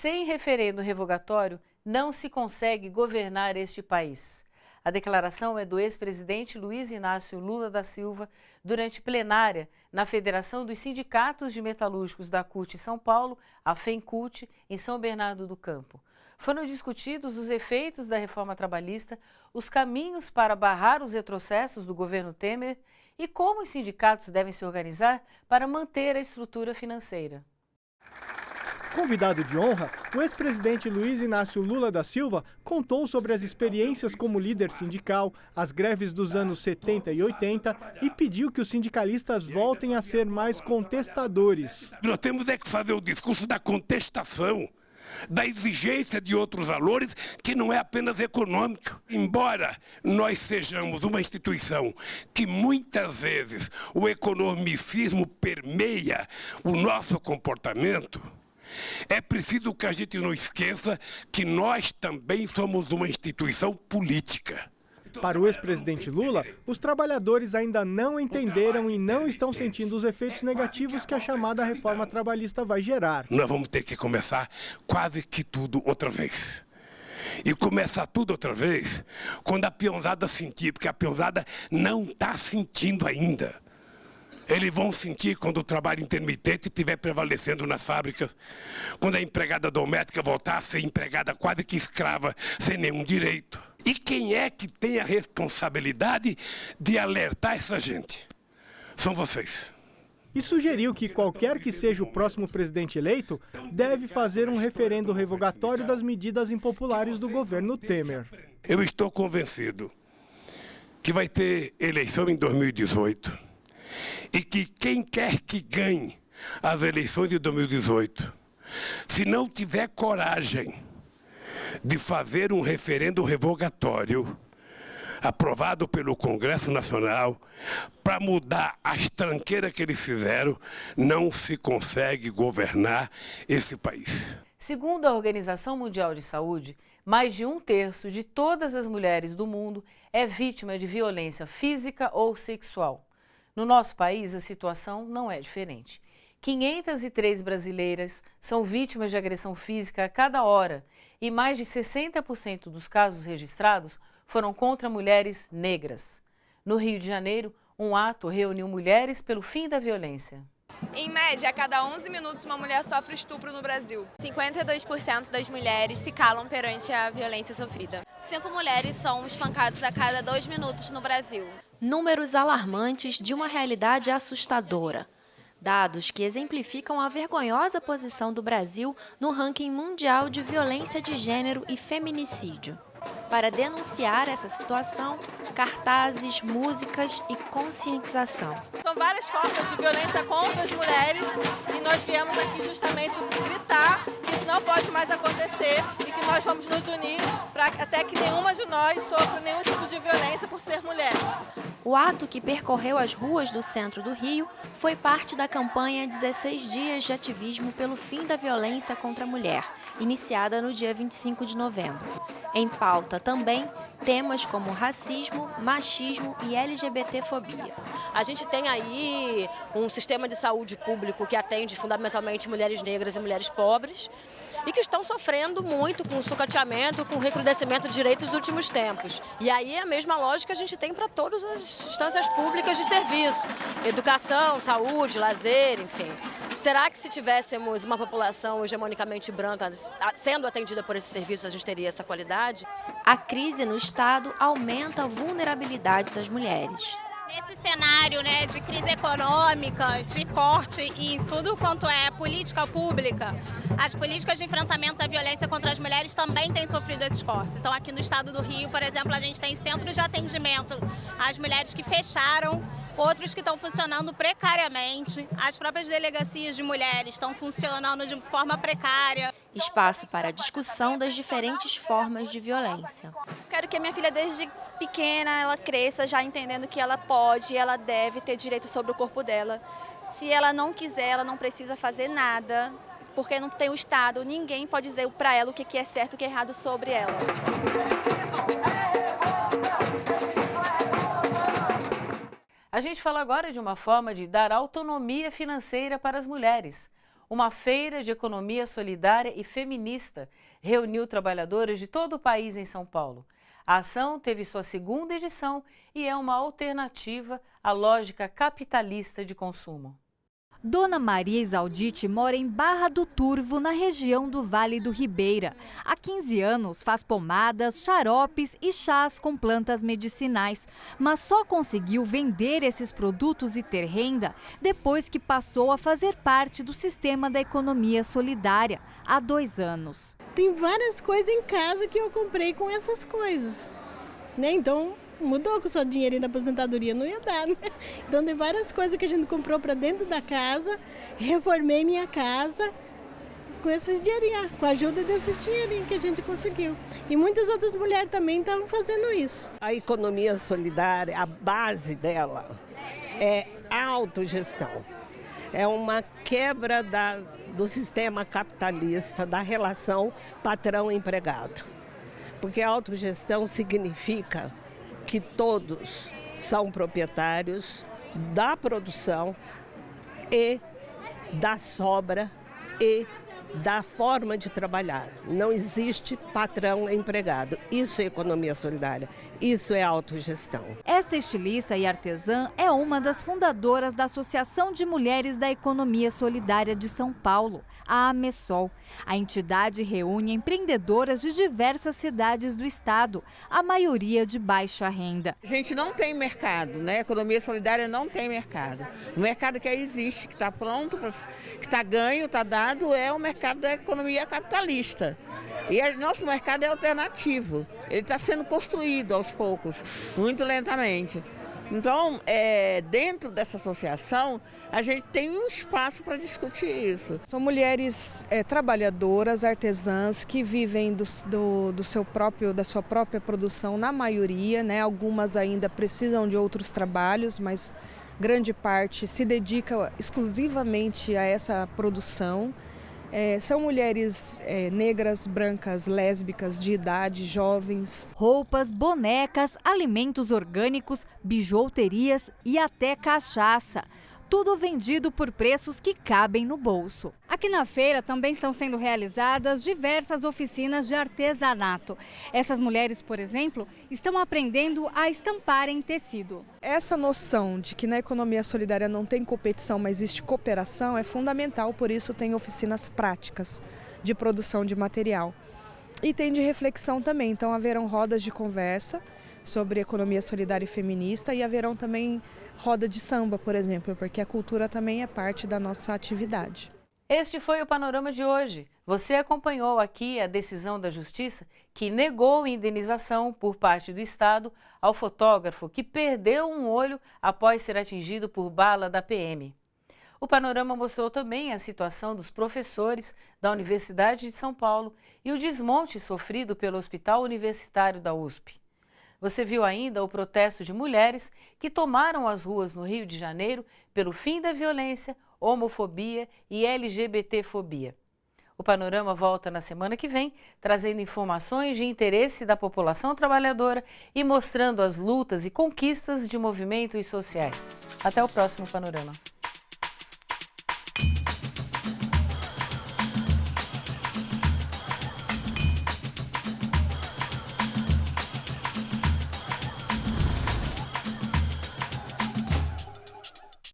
sem referendo revogatório, não se consegue governar este país. A declaração é do ex-presidente Luiz Inácio Lula da Silva durante plenária na Federação dos Sindicatos de Metalúrgicos da CUT São Paulo, a FENCUT, em São Bernardo do Campo. Foram discutidos os efeitos da reforma trabalhista, os caminhos para barrar os retrocessos do governo Temer e como os sindicatos devem se organizar para manter a estrutura financeira. Convidado de honra, o ex-presidente Luiz Inácio Lula da Silva contou sobre as experiências como líder sindical, as greves dos anos 70 e 80 e pediu que os sindicalistas voltem a ser mais contestadores. Nós temos é que fazer o discurso da contestação, da exigência de outros valores que não é apenas econômico. Embora nós sejamos uma instituição que muitas vezes o economicismo permeia o nosso comportamento, é preciso que a gente não esqueça que nós também somos uma instituição política. Para o ex-presidente Lula, os trabalhadores ainda não entenderam e não estão sentindo os efeitos negativos que a chamada reforma trabalhista vai gerar. Nós vamos ter que começar quase que tudo outra vez. E começar tudo outra vez quando a peãozada sentir, porque a peãozada não está sentindo ainda. Eles vão sentir quando o trabalho intermitente estiver prevalecendo nas fábricas, quando a empregada doméstica voltar a ser empregada quase que escrava, sem nenhum direito. E quem é que tem a responsabilidade de alertar essa gente? São vocês. E sugeriu que qualquer que seja o próximo presidente eleito deve fazer um referendo revogatório das medidas impopulares do governo Temer. Eu estou convencido que vai ter eleição em 2018 e que quem quer que ganhe as eleições de 2018, se não tiver coragem de fazer um referendo revogatório aprovado pelo Congresso Nacional para mudar as tranqueiras que eles fizeram, não se consegue governar esse país. Segundo a Organização Mundial de Saúde, mais de 1/3 de todas as mulheres do mundo é vítima de violência física ou sexual. No nosso país, a situação não é diferente. 503 brasileiras são vítimas de agressão física a cada hora e mais de 60% dos casos registrados foram contra mulheres negras. No Rio de Janeiro, um ato reuniu mulheres pelo fim da violência. Em média, a cada 11 minutos uma mulher sofre estupro no Brasil. 52% das mulheres se calam perante a violência sofrida. 5 mulheres são espancadas a cada 2 minutos no Brasil. Números alarmantes de uma realidade assustadora. Dados que exemplificam a vergonhosa posição do Brasil no ranking mundial de violência de gênero e feminicídio. Para denunciar essa situação, cartazes, músicas e conscientização. São várias formas de violência contra as mulheres e nós viemos aqui justamente gritar que isso não pode mais acontecer e que nós vamos nos unir para até que nenhuma de nós sofra nenhum tipo de violência por ser mulher. O ato, que percorreu as ruas do centro do Rio, foi parte da campanha 16 Dias de Ativismo pelo Fim da Violência contra a Mulher, iniciada no dia 25 de novembro. Em pauta também temas como racismo, machismo e LGBTfobia. A gente tem aí um sistema de saúde público que atende fundamentalmente mulheres negras e mulheres pobres e que estão sofrendo muito com o sucateamento, com o recrudescimento de direitos nos últimos tempos. E aí a mesma lógica a gente tem para todas as instâncias públicas de serviço, educação, saúde, lazer, enfim. Será que se tivéssemos uma população hegemonicamente branca sendo atendida por esses serviços, a gente teria essa qualidade? A crise no Estado aumenta a vulnerabilidade das mulheres. Nesse cenário, de crise econômica, de corte em tudo quanto é política pública, as políticas de enfrentamento da violência contra as mulheres também têm sofrido esses cortes. Então, aqui no estado do Rio, por exemplo, a gente tem centros de atendimento às mulheres que fecharam, outros que estão funcionando precariamente, as próprias delegacias de mulheres estão funcionando de forma precária. Espaço para a discussão das diferentes formas de violência. Quero que a minha filha, desde pequena, ela cresça já entendendo que ela pode e ela deve ter direito sobre o corpo dela. Se ela não quiser, ela não precisa fazer nada, porque não tem o Estado, ninguém pode dizer para ela o que é certo e o que é errado sobre ela. A gente fala agora de uma forma de dar autonomia financeira para as mulheres. uma feira de economia solidária e feminista reuniu trabalhadoras de todo o país em São Paulo. A ação teve sua segunda edição e é uma alternativa à lógica capitalista de consumo. Dona Maria Isaldite mora em Barra do Turvo, na região do Vale do Ribeira. Há 15 anos faz pomadas, xaropes e chás com plantas medicinais, mas só conseguiu vender esses produtos e ter renda depois que passou a fazer parte do sistema da economia solidária, há 2 anos. Tem várias coisas em casa que eu comprei com essas coisas, né? Então mudou, com o seu dinheirinho da aposentadoria não ia dar, né? Então tem várias coisas que a gente comprou para dentro da casa, reformei minha casa com esses dinheirinhos, com a ajuda desse dinheirinho que a gente conseguiu. E muitas outras mulheres também estavam fazendo isso. A economia solidária, a base dela é a autogestão. É uma quebra do sistema capitalista, da relação patrão-empregado. Porque a autogestão significa que todos são proprietários da produção e da sobra e da forma de trabalhar. Não existe patrão empregado. Isso é economia solidária, isso é autogestão. Esta estilista e artesã é uma das fundadoras da Associação de Mulheres da Economia Solidária de São Paulo, a AMESOL. A entidade reúne empreendedoras de diversas cidades do estado, a maioria de baixa renda. A gente não tem mercado, né? A economia solidária não tem mercado. O mercado que aí existe, que está pronto, que está ganho, está dado, é o mercado da economia capitalista. E nosso mercado é alternativo. Ele está sendo construído aos poucos, muito lentamente. Então, dentro dessa associação, a gente tem um espaço para discutir isso. São mulheres trabalhadoras, artesãs, que vivem da sua própria produção, na maioria, né? Algumas ainda precisam de outros trabalhos, mas grande parte se dedica exclusivamente a essa produção. São mulheres negras, brancas, lésbicas, de idade, jovens. Roupas, bonecas, alimentos orgânicos, bijuterias e até cachaça. Tudo vendido por preços que cabem no bolso. Aqui na feira também estão sendo realizadas diversas oficinas de artesanato. Essas mulheres, por exemplo, estão aprendendo a estampar em tecido. Essa noção de que na economia solidária não tem competição, mas existe cooperação, é fundamental, por isso tem oficinas práticas de produção de material. E tem de reflexão também, então haverão rodas de conversa sobre economia solidária e feminista e haverão também roda de samba, por exemplo, porque a cultura também é parte da nossa atividade. Este foi o Panorama de hoje. Você acompanhou aqui a decisão da Justiça que negou indenização por parte do Estado ao fotógrafo que perdeu um olho após ser atingido por bala da PM. O Panorama mostrou também a situação dos professores da Universidade de São Paulo e o desmonte sofrido pelo Hospital Universitário da USP. Você viu ainda o protesto de mulheres que tomaram as ruas no Rio de Janeiro pelo fim da violência, homofobia e LGBTfobia. O Panorama volta na semana que vem, trazendo informações de interesse da população trabalhadora e mostrando as lutas e conquistas de movimentos sociais. Até o próximo Panorama.